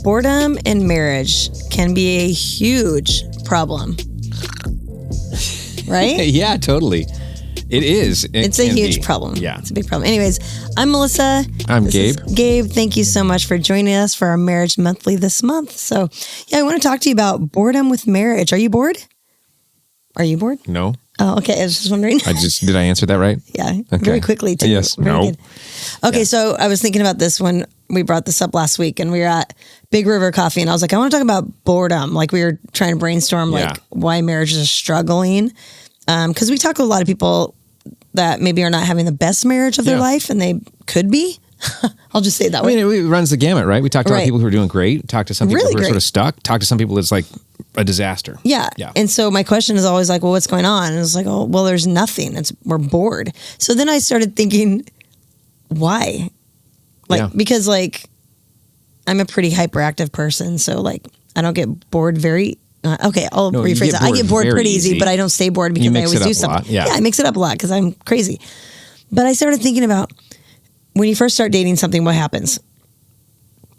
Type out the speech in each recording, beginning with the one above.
boredom in marriage can be a huge problem. Right? Yeah, totally. It is. It's a huge problem. Yeah. It's a big problem. Anyways, I'm Melissa. I'm Gabe. Gabe, thank you so much for joining us for our Marriage Monthly this month. So, yeah, I want to talk to you about boredom with marriage. Are you bored? Are you bored? No. Oh, okay. I was just wondering. Did I answer that right? Yeah. Okay. Very quickly, too. Yes. Very No. good. Okay. Yeah. So I was thinking about this when we brought this up last week and we were at Big River Coffee and I was like, I want to talk about boredom. Like we were trying to brainstorm like why marriages are struggling. Because we talk to a lot of people that maybe are not having the best marriage of their life and they could be. I'll just say it that way. I mean, it runs the gamut, right? We talk to a lot of people who are doing great, talk to some people who are sort of stuck, talk to some people that's like a disaster. Yeah. And so my question is always like, well, what's going on? And it's like, oh, well, there's nothing. We're bored. So then I started thinking, why? Because like I'm a pretty hyperactive person. So like I don't get bored very I'll rephrase that. I get bored pretty easy, but I don't stay bored because I always do something. Yeah, I mix it up a lot because I'm crazy. But I started thinking about when you first start dating something, what happens?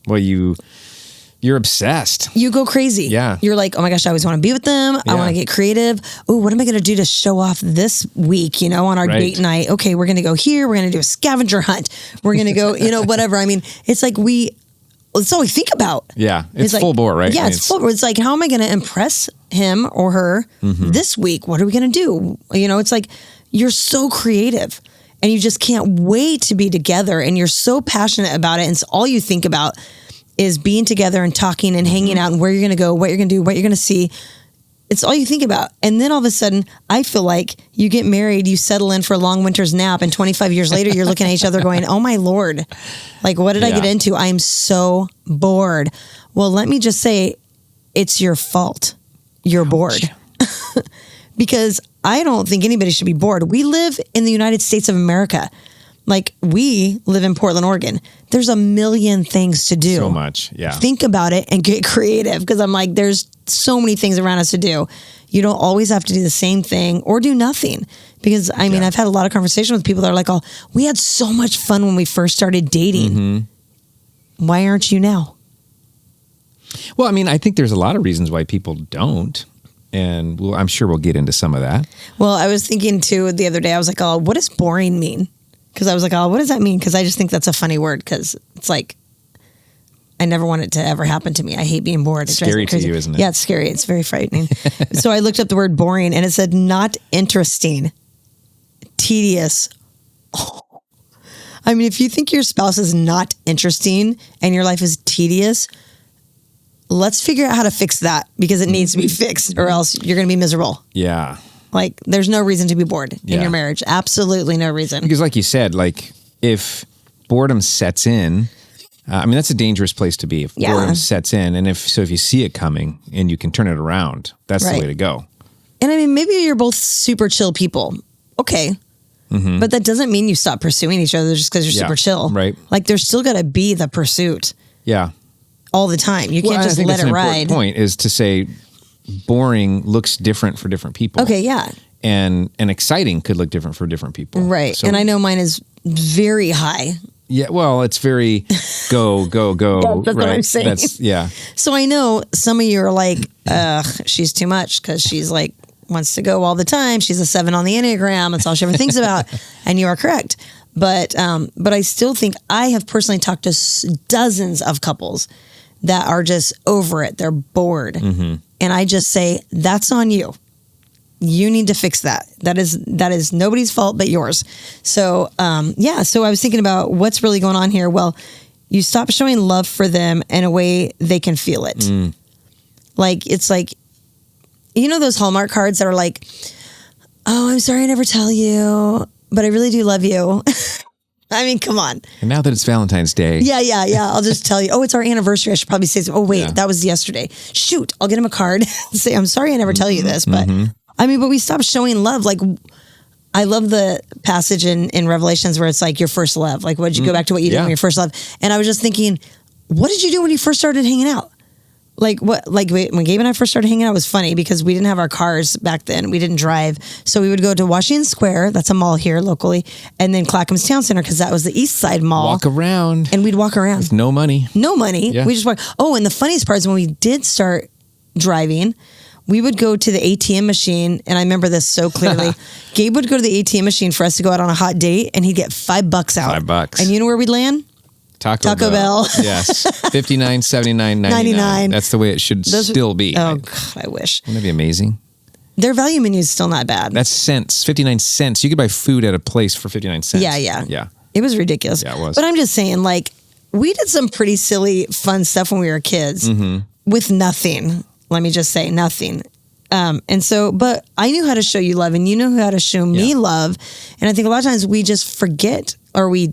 Well, you're obsessed. You go crazy. Yeah. You're like, oh my gosh, I always want to be with them. Yeah. I want to get creative. Oh, what am I going to do to show off this week, on our date night? Okay, we're going to go here. We're going to do a scavenger hunt. We're going to go, whatever. I mean, it's like it's all we think about. Yeah. It's like, full bore, right? Yeah, it's full bore. It's like, how am I going to impress him or her this week? What are we going to do? It's like, you're so creative and you just can't wait to be together and you're so passionate about it. And so all you think about is being together and talking and hanging out and where you're going to go, what you're going to do, what you're going to see. It's all you think about. And then all of a sudden, I feel like you get married, you settle in for a long winter's nap, and 25 years later, you're looking at each other going, oh my Lord, like, what did I get into? I'm so bored. Well, let me just say, it's your fault. You're bored. Because I don't think anybody should be bored. We live in the United States of America. Like, we live in Portland, Oregon. There's a million things to do. So much, yeah. Think about it and get creative because I'm like, there's so many things around us to do. You don't always have to do the same thing or do nothing. Because, I mean, I've had a lot of conversations with people that are like, oh, we had so much fun when we first started dating. Why aren't you now? Well, I mean, I think there's a lot of reasons why people don't. And I'm sure we'll get into some of that. Well, I was thinking, too, the other day, I was like, oh, what does boring mean? Because I was like, oh, what does that mean? Because I just think that's a funny word because it's like, I never want it to ever happen to me. I hate being bored. It's scary to you, isn't it? Yeah, it's scary. It's very frightening. So I looked up the word boring and it said not interesting, tedious. Oh. I mean, if you think your spouse is not interesting and your life is tedious, let's figure out how to fix that because it needs to be fixed or else you're going to be miserable. Yeah. Like, there's no reason to be bored in your marriage. Absolutely no reason. Because like you said, like, if boredom sets in, I mean, that's a dangerous place to be. If boredom sets in, and if you see it coming and you can turn it around, that's the way to go. And I mean, maybe you're both super chill people. Okay. But that doesn't mean you stop pursuing each other just because you're super chill. Right. Like, there's still got to be the pursuit. Yeah. All the time. You can't just let it ride. An important point is to say boring looks different for different people. Okay, yeah. And exciting could look different for different people. Right. So, and I know mine is very high. Yeah, well, it's very go. That's what I'm saying. So I know some of you are like, she's too much because she's like, wants to go all the time. She's a 7 on the Enneagram. That's all she ever thinks about. And you are correct. But I still think I have personally talked to dozens of couples that are just over it. They're bored. And I just say, that's on you. You need to fix that. That is nobody's fault but yours. So, so I was thinking about what's really going on here. Well, you stop showing love for them in a way they can feel it. Like, it's like, those Hallmark cards that are like, oh, I'm sorry I never tell you, but I really do love you. I mean, come on. And now that it's Valentine's Day. Yeah. I'll just tell you, oh, it's our anniversary. I should probably say, oh, wait, that was yesterday. Shoot, I'll get him a card and say, I'm sorry I never tell you this, but I mean, but we stopped showing love. Like, I love the passage in Revelations where it's like your first love. Like, what did you go back to what you did when your first love? And I was just thinking, what did you do when you first started hanging out? Like when Gabe and I first started hanging out, it was funny because we didn't have our cars back then. We didn't drive. So we would go to Washington Square. That's a mall here locally. And then Clackamas Town Center, because that was the East Side Mall. Walk around. And we'd walk around. With no money. No money. Yeah. We just walk. Oh, and the funniest part is when we did start driving, we would go to the ATM machine. And I remember this so clearly. Gabe would go to the ATM machine for us to go out on a hot date, and he'd get $5 out. $5. And you know where we'd land? Taco Bell. Yes. $59, $79, $99. That's the way it should still be. Oh, God, I wish. Wouldn't that be amazing? Their value menu is still not bad. That's cents. 59 cents. You could buy food at a place for 59 cents. Yeah. It was ridiculous. Yeah, it was. But I'm just saying, like, we did some pretty silly, fun stuff when we were kids with nothing. Let me just say, nothing. But I knew how to show you love, and you know how to show me love. And I think a lot of times we just forget, or we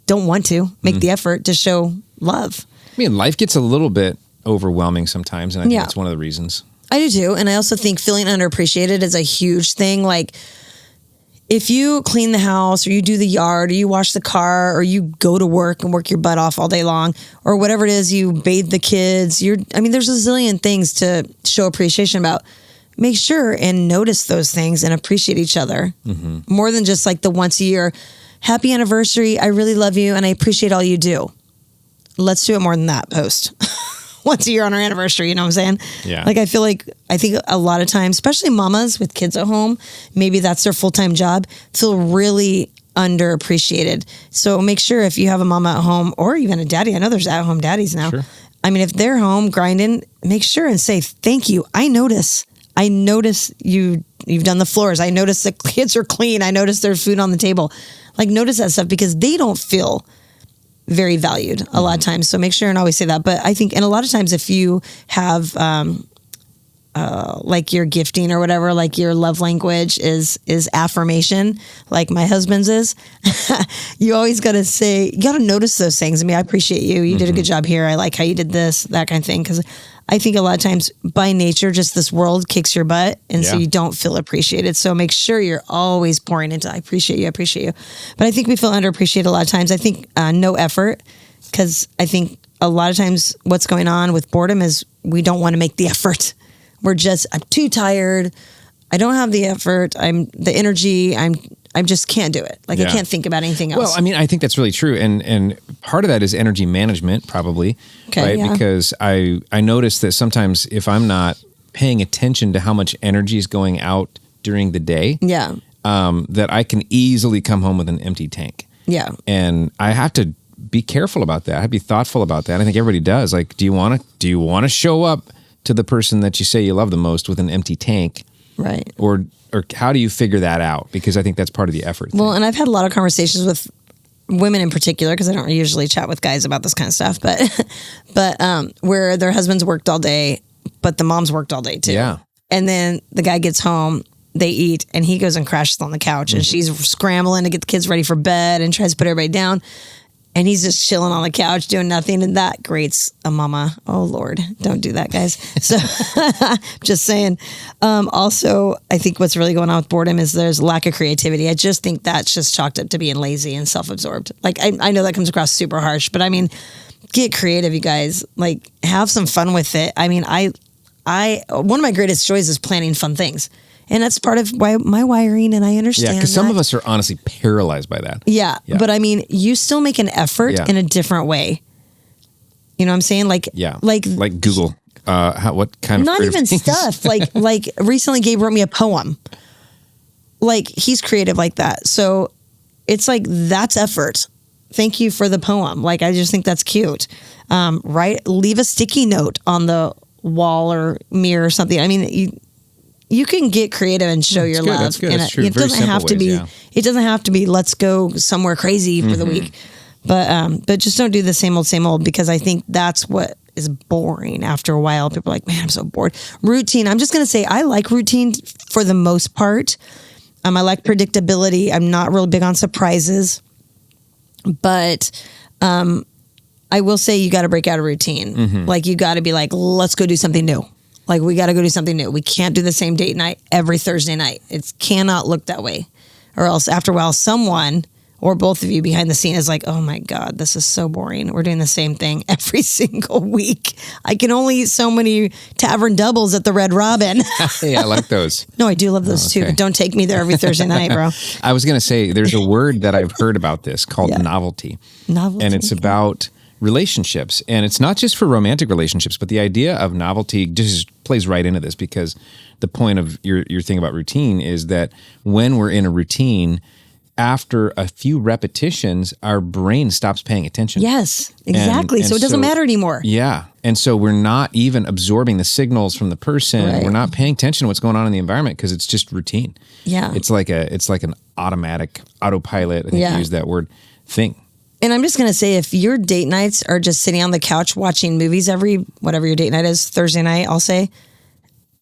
don't want to make the effort to show love. I mean, life gets a little bit overwhelming sometimes, and I think that's one of the reasons. I do too. And I also think feeling underappreciated is a huge thing. Like, if you clean the house, or you do the yard, or you wash the car, or you go to work and work your butt off all day long, or whatever it is, you bathe the kids, there's a zillion things to show appreciation about. Make sure and notice those things and appreciate each other more than just like the once a year, happy anniversary, I really love you and I appreciate all you do. Let's do it more than that post. Once a year on our anniversary, you know what I'm saying? Yeah. Like, I think a lot of times, especially mamas with kids at home, maybe that's their full-time job, feel really underappreciated. So make sure if you have a mama at home, or even a daddy, I know there's at-home daddies now. Sure. I mean, if they're home grinding, make sure and say, thank you. I notice you've done the floors. I notice the kids are clean. I notice there's food on the table. Like, notice that stuff, because they don't feel very valued a lot of times. So make sure and always say that. But I think, and a lot of times if you have, like your gifting or whatever, like your love language is affirmation, like my husband's is, you always got to say, you got to notice those things. I mean, I appreciate you. You did a good job here. I like how you did this, that kind of thing. Because I think a lot of times by nature, just this world kicks your butt. And so you don't feel appreciated. So make sure you're always pouring into, I appreciate you. But I think we feel underappreciated a lot of times. I think no effort, because I think a lot of times what's going on with boredom is we don't want to make the effort. I'm too tired. I don't have the effort. The energy. I just can't do it. Like, I can't think about anything else. Well, I mean, I think that's really true. And part of that is energy management, probably. Okay, right? yeah. Because I notice that sometimes if I'm not paying attention to how much energy is going out during the day, that I can easily come home with an empty tank. Yeah. And I have to be careful about that. I have to be thoughtful about that. I think everybody does. Like, do you want to show up to the person that you say you love the most with an empty tank? Right. Or how do you figure that out? Because I think that's part of the effort. Well, and I've had a lot of conversations with women in particular, because I don't usually chat with guys about this kind of stuff, but where their husbands worked all day, but the moms worked all day too. Yeah. And then the guy gets home, they eat, and he goes and crashes on the couch, and she's scrambling to get the kids ready for bed and tries to put everybody down. And he's just chilling on the couch doing nothing. And that grates a mama. Oh, Lord. Don't do that, guys. So just saying. Also, I think what's really going on with boredom is there's lack of creativity. I just think that's just chalked up to being lazy and self-absorbed. Like, I know that comes across super harsh, but I mean, get creative, you guys. Like, have some fun with it. I mean, I one of my greatest joys is planning fun things. And that's part of my wiring, and I understand. Yeah, because some of us are honestly paralyzed by that. Yeah, but I mean, you still make an effort in a different way. You know what I'm saying? Like Google. What kind of not even things? Stuff like recently, Gabe wrote me a poem. Like, he's creative like that, so it's like, that's effort. Thank you for the poem. Like, I just think that's cute. Right? Leave a sticky note on the wall or mirror or something. I mean, you can get creative and show your love. That's good. That's true. It doesn't have to be. It doesn't have to be. Let's go somewhere crazy for the week, but just don't do the same old, because I think that's what is boring after a while. People are like, man, I'm so bored. Routine. I'm just gonna say I like routine for the most part. I like predictability. I'm not real big on surprises, but I will say you got to break out of routine. Like, you got to be like, let's go do something new. Like, we got to go do something new. We can't do the same date night every Thursday night. It cannot look that way. Or else after a while, someone or both of you behind the scene is like, oh my God, this is so boring. We're doing the same thing every single week. I can only eat so many tavern doubles at the Red Robin. Hey, I like those. No, I do love those too, but don't take me there every Thursday night, bro. I was going to say, there's a word that I've heard about this called novelty. Novelty. And it's about relationships. And it's not just for romantic relationships, but the idea of novelty just plays right into this, because the point of your thing about routine is that when we're in a routine, after a few repetitions, our brain stops paying attention. Yes, exactly. And so it doesn't matter anymore. Yeah. And so we're not even absorbing the signals from the person. Right. We're not paying attention to what's going on in the environment because it's just routine. Yeah. It's like an automatic autopilot, I think you use that word, thing. And I'm just going to say, if your date nights are just sitting on the couch watching movies whatever your date night is, Thursday night, I'll say,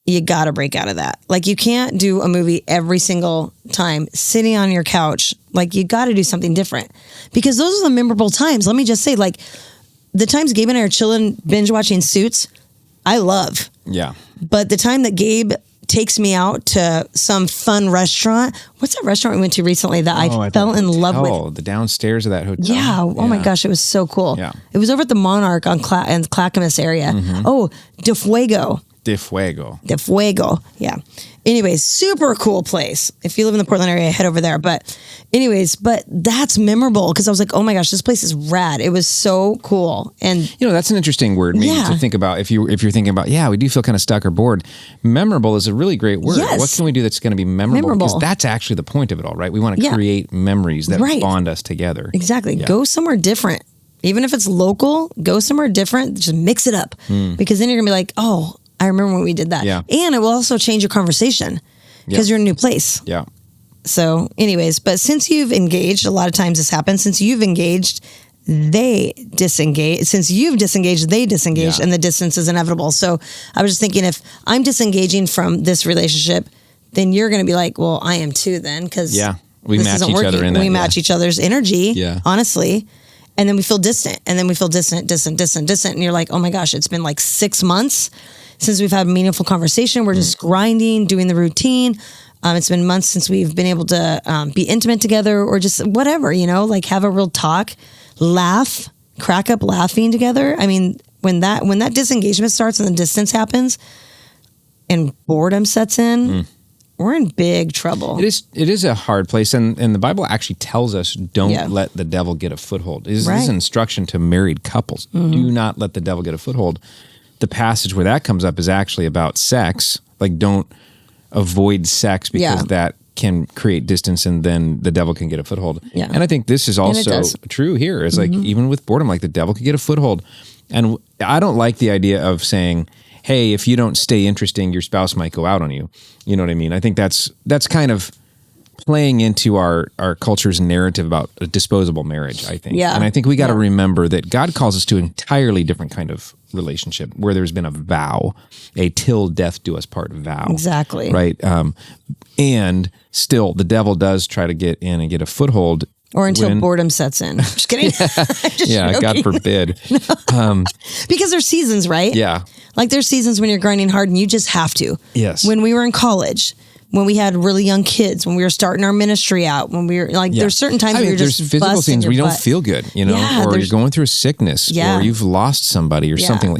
you got to break out of that. Like, you can't do a movie every single time sitting on your couch. Like, you got to do something different, because those are the memorable times. Let me just say, like, the times Gabe and I are chilling, binge watching Suits, I love. Yeah. But the time that Gabe takes me out to some fun restaurant. What's that restaurant we went to recently that I fell in love with? The downstairs of that hotel. Yeah. Oh my gosh, it was so cool. Yeah. It was over at the Monarch on in Clackamas area. Mm-hmm. Oh, De Fuego. Yeah. Anyways, super cool place. If you live in the Portland area, head over there. But anyways, that's memorable because I was like, oh my gosh, this place is rad. It was so cool. And that's an interesting word maybe to think about if you're thinking about, we do feel kind of stuck or bored. Memorable is a really great word. Yes. What can we do that's going to be memorable? Because that's actually the point of it all, right? We want to create memories that bond us together. Exactly. Yeah. Go somewhere different. Even if it's local, go somewhere different. Just mix it up. Because then you're going to be like, oh, I remember when we did that. Yeah. And it will also change your conversation because you're in a new place. Yeah. So anyways, but since you've engaged, a lot of times this happens, since you've engaged, they disengage. Since you've disengaged, they disengage, and the distance is inevitable. So I was just thinking, if I'm disengaging from this relationship, then you're going to be like, well, I am too then, because we match each other in that. We match each other's energy, honestly. And then we feel distant, and then we feel distant. And you're like, oh my gosh, it's been like 6 months since we've had a meaningful conversation. We're just grinding, doing the routine. It's been months since we've been able to be intimate together, or just whatever, like have a real talk, laugh, crack up laughing together. I mean, when that disengagement starts and the distance happens and boredom sets in, we're in big trouble. It is a hard place. And the Bible actually tells us, don't let the devil get a foothold. This is an instruction to married couples. Do not let the devil get a foothold. The passage where that comes up is actually about sex. Like, don't avoid sex because that can create distance, and then the devil can get a foothold. Yeah. And I think this is also true here. It's like, even with boredom, like the devil could get a foothold. And I don't like the idea of saying, hey, if you don't stay interesting, your spouse might go out on you. You know what I mean? I think that's kind of playing into our culture's narrative about a disposable marriage, I think. Yeah. And I think we got to remember that God calls us to an entirely different kind of relationship where there's been a vow, a till death do us part vow. Exactly. Right? And still, the devil does try to get in and get a foothold. Or until boredom sets in. Just kidding. God forbid. Because there's seasons, right? Yeah. Like, there's seasons when you're grinding hard and you just have to. Yes. When we were in college, when we had really young kids, when we were starting our ministry out, when we were like, there's certain times where you're just there's physical things where you don't feel good, or you're going through a sickness, or you've lost somebody or something.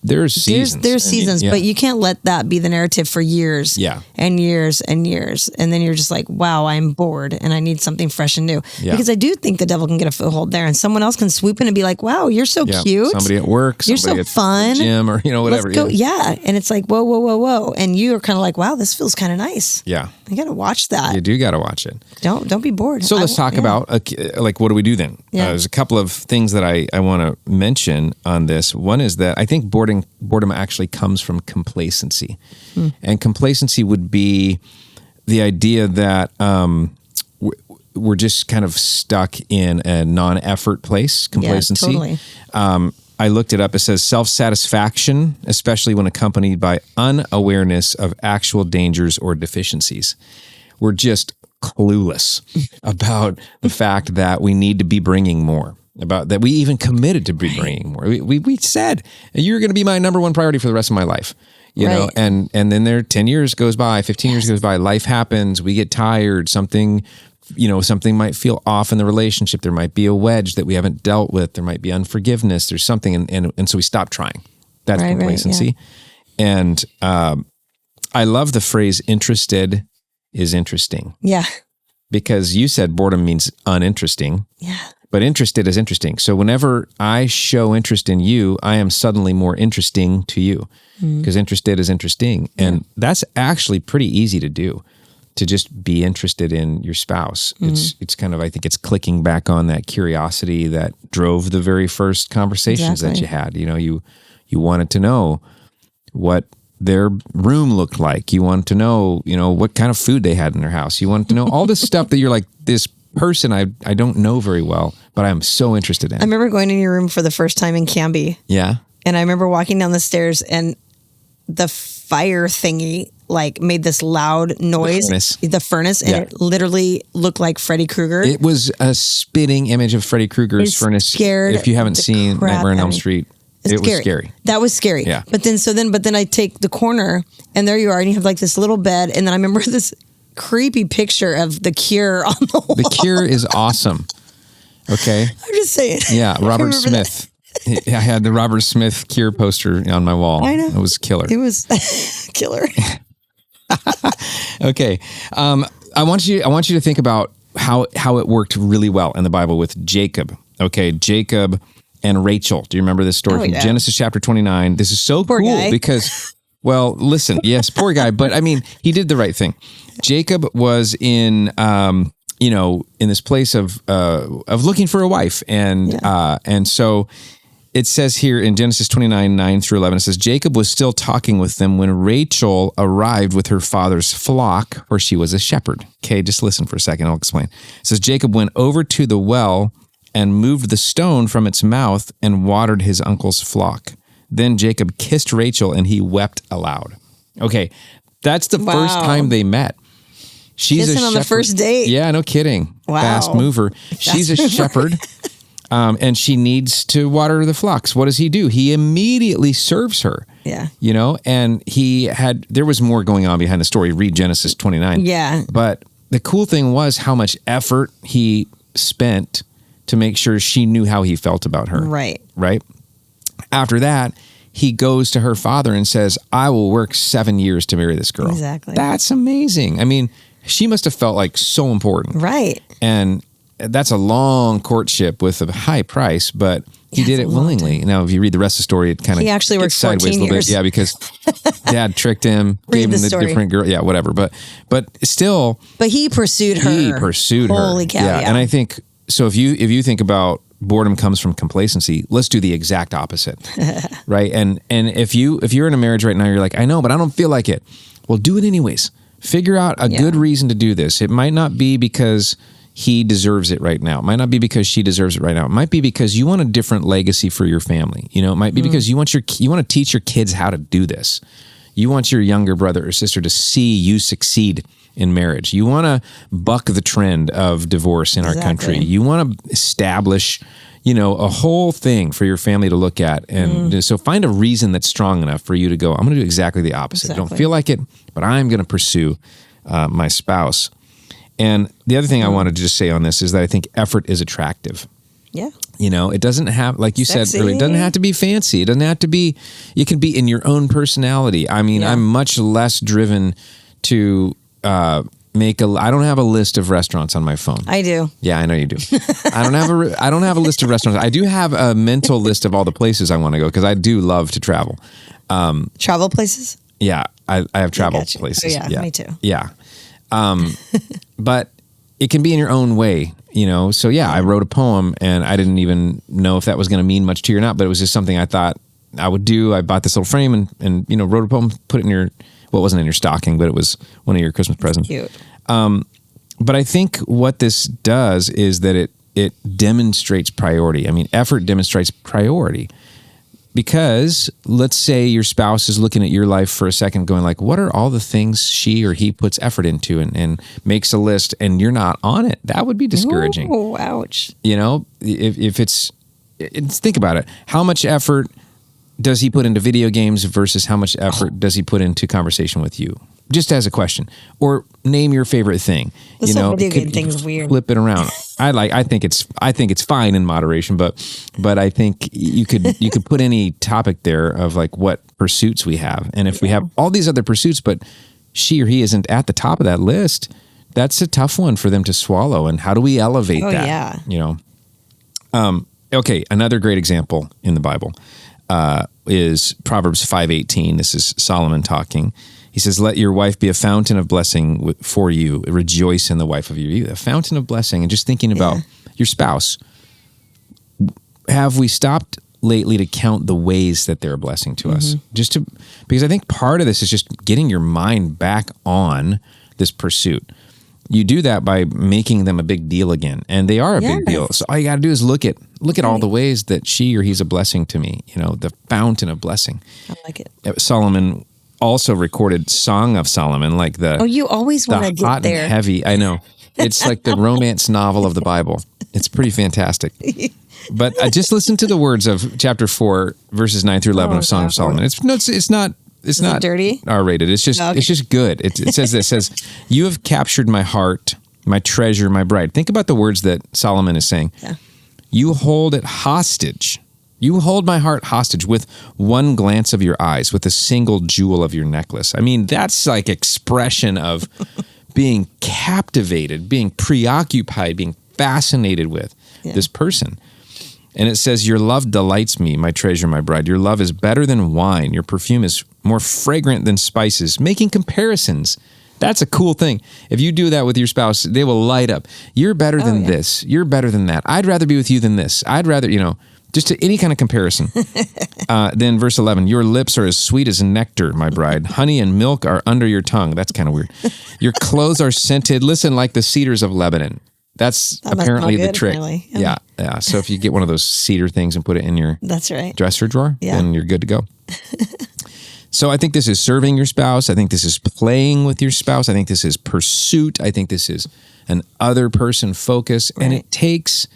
There's seasons. There's seasons, but you can't let that be the narrative for years and years and years. And then you're just like, wow, I'm bored and I need something fresh and new. Yeah. Because I do think the devil can get a foothold there, and someone else can swoop in and be like, wow, you're so cute. Somebody at work, you're so fun. Gym, or whatever. Let's go. Yeah. And it's like, whoa. And you are kind of like, wow, this feels kind of nice. Yeah. You got to watch that. You do got to watch it. Don't be bored. So let's talk about, like, what do we do then? Yeah. There's a couple of things that I want to mention on this. One is that I think boredom actually comes from complacency. And complacency would be the idea that we're just kind of stuck in a non-effort place, complacency. Yeah, totally. I looked it up. It says self-satisfaction, especially when accompanied by unawareness of actual dangers or deficiencies. We're just clueless about the fact that we need to be bringing more, about that we even committed to be bringing more. We said, you're going to be my number one priority for the rest of my life. You know, and then 10 years goes by, 15 years goes by, life happens, we get tired, something something might feel off in the relationship. There might be a wedge that we haven't dealt with. There might be unforgiveness. There's something, and so we stop trying. That's complacency. And I love the phrase "interested is interesting." Yeah. Because you said boredom means uninteresting. Yeah. But interested is interesting. So whenever I show interest in you, I am suddenly more interesting to you, because interested is interesting. And that's actually pretty easy to do, to just be interested in your spouse. It's kind of, I think it's clicking back on that curiosity that drove the very first conversations that you had. You wanted to know what their room looked like. You wanted to know, what kind of food they had in their house. You wanted to know all this stuff that you're like, this person I don't know very well, but I'm so interested in. I remember going in your room for the first time in Canby. Yeah. And I remember walking down the stairs and the fire thingy made this loud noise. The furnace. And it literally looked like Freddy Krueger. It was a spitting image of Freddy Krueger's furnace. Scared. If you haven't seen Nightmare on Elm Street, it was scary. That was scary. Yeah. But then I take the corner and there you are and you have this little bed. And then I remember this creepy picture of The Cure on the wall. The Cure is awesome. Okay. I'm just saying. Yeah. Robert Smith. I had the Robert Smith Cure poster on my wall. I know. It was killer. It was killer. Okay. I want you to think about how it worked really well in the Bible with Jacob. Okay. Jacob and Rachel. Do you remember this story from Genesis chapter 29? This is so Poor cool guy. because, well, listen, yes, poor guy, but I mean, he did the right thing. Jacob was in this place of looking for a wife. And so it says here in Genesis 29, 9 through 11, it says, Jacob was still talking with them when Rachel arrived with her father's flock, where she was a shepherd. Okay, just listen for a second. I'll explain. It says, Jacob went over to the well and moved the stone from its mouth and watered his uncle's flock. Then Jacob kissed Rachel and he wept aloud. Okay, that's the first time they met. She's kissing on the first date. Yeah, no kidding. Wow. Fast mover. She's a shepherd. And she needs to water the flocks. What does he do? He immediately serves her. Yeah. And there was more going on behind the story. Read Genesis 29. Yeah. But the cool thing was how much effort he spent to make sure she knew how he felt about her. Right. Right? After that, he goes to her father and says, I will work 7 years to marry this girl. Exactly. That's amazing. I mean, she must have felt like so important. Right. And that's a long courtship with a high price, but he did it willingly. Now, if you read the rest of the story, it kind of he actually worked sideways 14 a little years. bit. Yeah, because dad tricked him, gave him the different girl. Yeah, whatever. But still. But he pursued her. Holy cow. Yeah. And I think, so if you think about boredom comes from complacency, let's do the exact opposite. Right? And if you're in a marriage right now, you're like, I know, but I don't feel like it. Well, do it anyways. Figure out a good reason to do this. It might not be because he deserves it right now. It might not be because she deserves it right now. It might be because you want a different legacy for your family. It might be because you want to teach your kids how to do this. You want your younger brother or sister to see you succeed in marriage. You want to buck the trend of divorce in our country. You want to establish, a whole thing for your family to look at. And so find a reason that's strong enough for you to go, I'm going to do exactly the opposite. I don't feel like it, but I'm going to pursue my spouse. And the other thing I wanted to just say on this is that I think effort is attractive. Yeah. It doesn't have, like you said earlier, it doesn't have to be fancy. It doesn't have to be, it can be in your own personality. I mean, I'm much less driven to I don't have a list of restaurants on my phone. I do. Yeah, I know you do. I don't have a list of restaurants. I do have a mental list of all the places I want to go because I do love to travel. Travel places? Yeah, I have travel places. Oh, yeah, me too. Yeah. But it can be in your own way, So I wrote a poem and I didn't even know if that was going to mean much to you or not, but it was just something I thought I would do. I bought this little frame and wrote a poem, put it in it wasn't in your stocking, but it was one of your Christmas presents. Cute. But I think what this does is that it demonstrates priority. I mean, effort demonstrates priority. Because let's say your spouse is looking at your life for a second going like, what are all the things she or he puts effort into and makes a list and you're not on it? That would be discouraging. Oh, ouch. If think about it. How much effort does he put into video games versus how much effort does he put into conversation with you? Just as a question, or name your favorite thing. This whole video game thing is weird. Flip it around. I think it's fine in moderation, but I think you could put any topic there of like what pursuits we have, and if we have all these other pursuits, but she or he isn't at the top of that list, that's a tough one for them to swallow. And how do we elevate that? Yeah. You know. Okay, another great example in the Bible is Proverbs 5:18. This is Solomon talking. He says, "Let your wife be a fountain of blessing for you. Rejoice in the wife of your youth." A fountain of blessing. And just thinking about your spouse. Have we stopped lately to count the ways that they're a blessing to us? Because I think part of this is just getting your mind back on this pursuit. You do that by making them a big deal again, and they are a big deal. So all you got to do is look at all the ways that she or he's a blessing to me. You know, the fountain of blessing. I like it. Solomon also recorded Song of Solomon, like the you always want to get there. And heavy. I know. It's like the romance novel of the Bible. It's pretty fantastic. But I just listened to the words of chapter 4, verses 9 through 11 of Song of Solomon. It's not dirty, R-rated. It's just good. It says this. It says, "You have captured my heart, my treasure, my bride." Think about the words that Solomon is saying. Yeah. "You hold it hostage. You hold my heart hostage with one glance of your eyes, with a single jewel of your necklace." I mean, that's like expression of being captivated, being preoccupied, being fascinated with this person. And it says, "Your love delights me, my treasure, my bride. Your love is better than wine. Your perfume is more fragrant than spices." Making comparisons. That's a cool thing. If you do that with your spouse, they will light up. You're better than this. You're better than that. I'd rather be with you than this. I'd rather, just to any kind of comparison. Then verse 11, "Your lips are as sweet as nectar, my bride. Honey and milk are under your tongue." That's kind of weird. "Your clothes are scented, listen, like the cedars of Lebanon." That apparently the trick. Apparently. Yeah. So if you get one of those cedar things and put it in your dresser drawer, then you're good to go. So I think this is serving your spouse. I think this is playing with your spouse. I think this is pursuit. I think this is an other person focus. Right. And it takes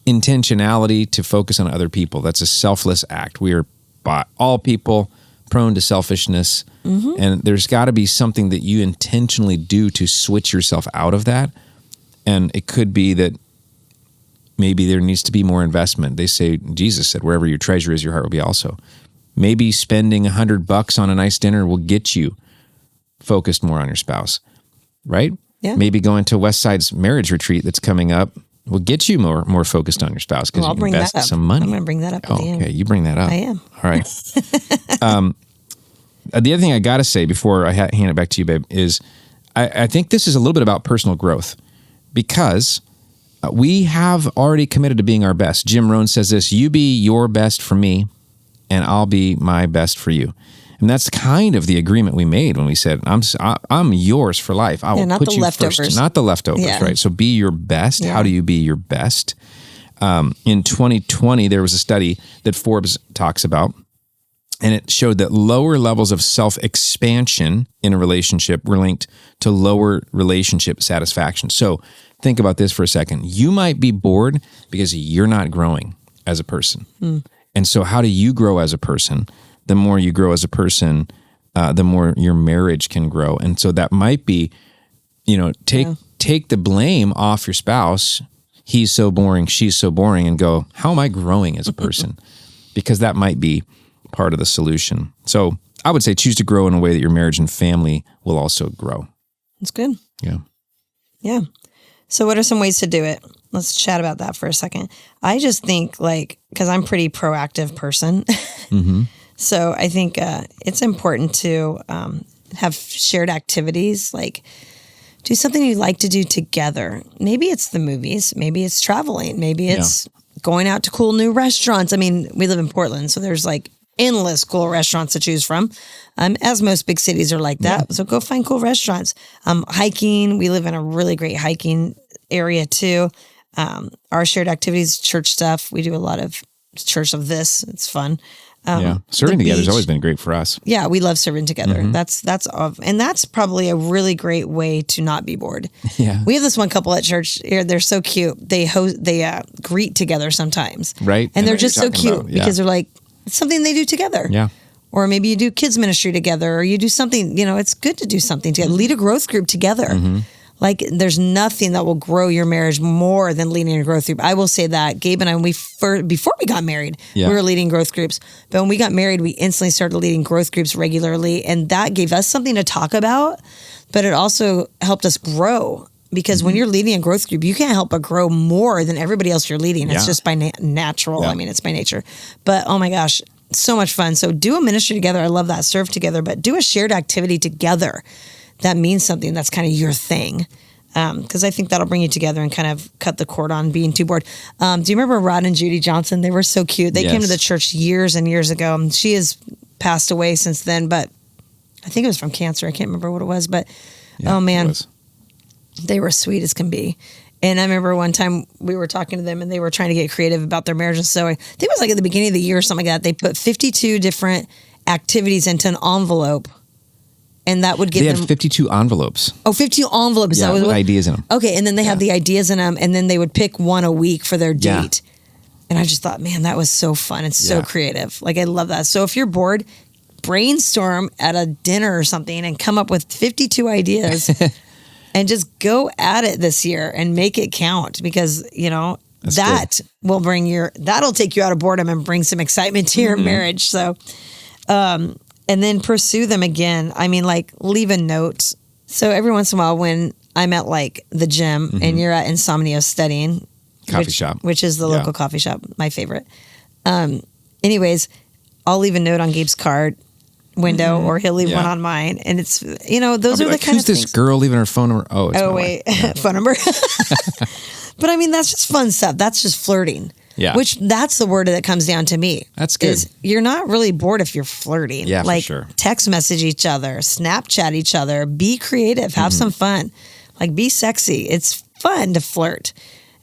intentionality to focus on other people. That's a selfless act. We are, by all people, prone to selfishness. And there's got to be something that you intentionally do to switch yourself out of that. And it could be that maybe there needs to be more investment. They say, Jesus said, "Wherever your treasure is, your heart will be also." Maybe spending $100 on a nice dinner will get you focused more on your spouse, right? Yeah. Maybe going to Westside's marriage retreat that's coming up will get you more focused on your spouse because you invest some money. I'm going to bring that up at the end. Okay, you bring that up. I am. All right. The other thing I got to say before I hand it back to you, babe, is I think this is a little bit about personal growth. Because we have already committed to being our best. Jim Rohn says this, "You be your best for me, and I'll be my best for you." And that's kind of the agreement we made when we said, I'm yours for life. I will put you first. Not the leftovers, right? So be your best. Yeah. How do you be your best? In 2020, there was a study that Forbes talks about, and it showed that lower levels of self-expansion in a relationship were linked to lower relationship satisfaction. So think about this for a second. You might be bored because you're not growing as a person. And so how do you grow as a person? The more you grow as a person, the more your marriage can grow. And so that might be, take the blame off your spouse. He's so boring, she's so boring, and go, how am I growing as a person? Because that might be part of the solution. So I would say choose to grow in a way that your marriage and family will also grow. That's good. Yeah. Yeah. So what are some ways to do it? Let's chat about that for a second. I just think because I'm a pretty proactive person. So I think it's important to have shared activities, like do something you like to do together. Maybe it's the movies. Maybe it's traveling. Maybe it's going out to cool new restaurants. I mean, we live in Portland, so there's endless cool restaurants to choose from, as most big cities are like that. Yeah. So go find cool restaurants. Hiking. We live in a really great hiking area too. Our shared activities, church stuff. We do a lot of church of this. It's fun. Serving together has always been great for us. Yeah, we love serving together. And that's probably a really great way to not be bored. Yeah, we have this one couple at church here. They're so cute. They greet together sometimes, right? And they're just so cute because they're like, it's something they do together. Yeah. Or maybe you do kids ministry together, or you do something, it's good to do something together. Lead a growth group together. Like there's nothing that will grow your marriage more than leading a growth group. I will say that Gabe and I, before we got married, we were leading growth groups. But when we got married, we instantly started leading growth groups regularly. And that gave us something to talk about, but it also helped us grow. Because when you're leading a growth group, you can't help but grow more than everybody else you're leading. It's just by natural. I mean, it's by nature. But oh my gosh, so much fun. So do a ministry together. I love that. Serve together, but do a shared activity together. That means something. That's kind of your thing. Because I think that'll bring you together and kind of cut the cord on being too bored. Do you remember Rod and Judy Johnson? They were so cute. They came to the church years and years ago. She has passed away since then, but I think it was from cancer. I can't remember what it was, but oh man, they were sweet as can be. And I remember one time we were talking to them and they were trying to get creative about their marriage. And so I think it was like at the beginning of the year or something like that. They put 52 different activities into an envelope. And that would give them... They had 52 envelopes. Oh, 52 envelopes. Yeah, with ideas in them. Okay, and then they had the ideas in them, and then they would pick one a week for their date. And I just thought, man, that was so fun and so creative. Like, I love that. So if you're bored, brainstorm at a dinner or something and come up with 52 ideas and just go at it this year and make it count because, that'll take you out of boredom and bring some excitement to your marriage. So, and then pursue them again. I mean, like, leave a note. So every once in a while when I'm at like the gym and you're at Insomnia studying. Coffee shop. Which is the local coffee shop, my favorite. Anyways, I'll leave a note on Gabe's card window or he'll leave one on mine. And it's, those are the kind of things. Who's this girl leaving her phone number? Oh, it's my wife. Phone number. But I mean, that's just fun stuff. That's just flirting. Yeah. Which that's the word that comes down to me. That's good. Is you're not really bored if you're flirting. Yeah, like, for sure. Text message each other, Snapchat each other, be creative, have some fun. Like, be sexy. It's fun to flirt.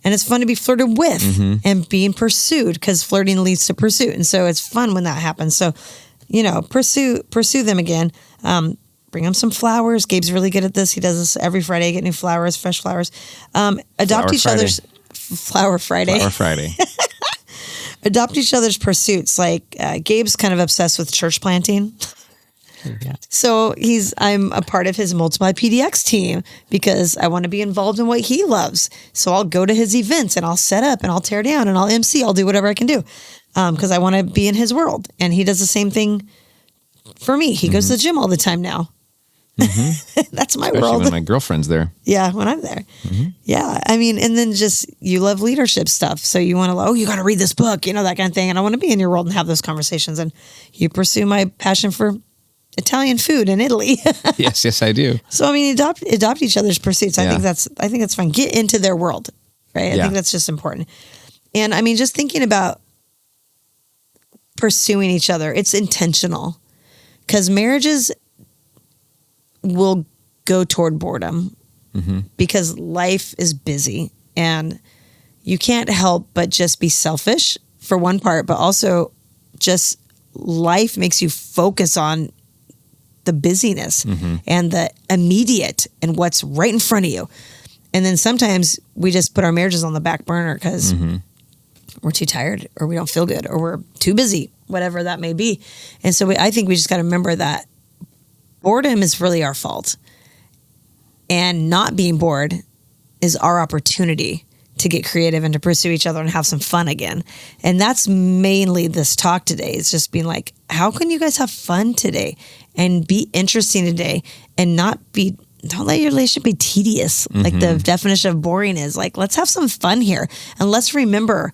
And it's fun to be flirted with and being pursued because flirting leads to pursuit. And so it's fun when that happens. So, pursue them again. Bring them some flowers. Gabe's really good at this. He does this every Friday, get new flowers, fresh flowers. Adopt each other's... Flower Friday. Adopt each other's pursuits. Like Gabe's kind of obsessed with church planting. So I'm a part of his Multiply PDX team because I want to be involved in what he loves. So I'll go to his events and I'll set up and I'll tear down and I'll MC. I'll do whatever I can do because I want to be in his world. And he does the same thing for me. He goes to the gym all the time now. That's my Especially world. When my girlfriend's there. Yeah, when I'm there. Yeah, I mean, and then just you love leadership stuff, so you want to, you got to read this book, that kind of thing. And I want to be in your world and have those conversations. And you pursue my passion for Italian food in Italy. Yes, I do. So I mean, adopt each other's pursuits. I think that's fun. Get into their world, right? I think that's just important. And I mean, just thinking about pursuing each other, it's intentional because marriages will go toward boredom because life is busy and you can't help but just be selfish for one part, but also just life makes you focus on the busyness and the immediate and what's right in front of you. And then sometimes we just put our marriages on the back burner because we're too tired or we don't feel good or we're too busy, whatever that may be. And so I think we just got to remember that boredom is really our fault. And not being bored is our opportunity to get creative and to pursue each other and have some fun again. And that's mainly this talk today. It's just being like, how can you guys have fun today and be interesting today and don't let your relationship be tedious. Like the definition of boring is like, let's have some fun here. And let's remember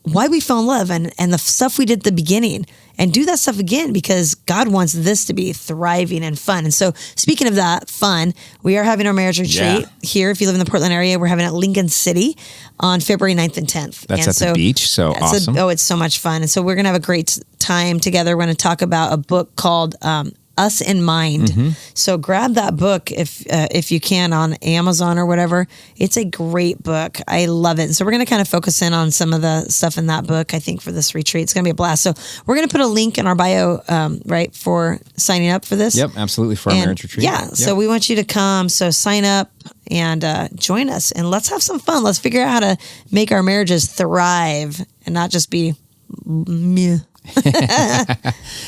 why we fell in love and the stuff we did at the beginning and do that stuff again because God wants this to be thriving and fun. And so speaking of that fun, we are having our marriage retreat here. If you live in the Portland area, we're having it at Lincoln City on February 9th and 10th. That's at the beach. So awesome. It's so much fun. And so we're going to have a great time together. We're going to talk about a book called Us in Mind. So grab that book if you can on Amazon or whatever. It's a great book. I love it. And so we're going to kind of focus in on some of the stuff in that book, I think, for this retreat. It's going to be a blast. So we're going to put a link in our bio, right, for signing up for this. Yep, absolutely, for our marriage retreat. Yeah, so we want you to come. So sign up and join us. And let's have some fun. Let's figure out how to make our marriages thrive and not just be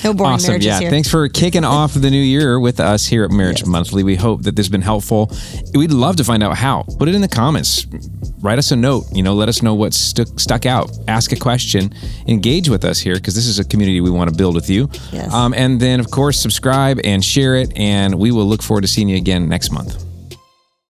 No boring awesome. marriages here. Thanks for kicking off the new year with us here at Marriage Monthly. We hope that this has been helpful. We'd love to find out how. Put it in the comments. Write us a note. Let us know what stuck out. Ask a question. Engage with us here because this is a community we want to build with you. Yes. And then, of course, subscribe and share it. And we will look forward to seeing you again next month.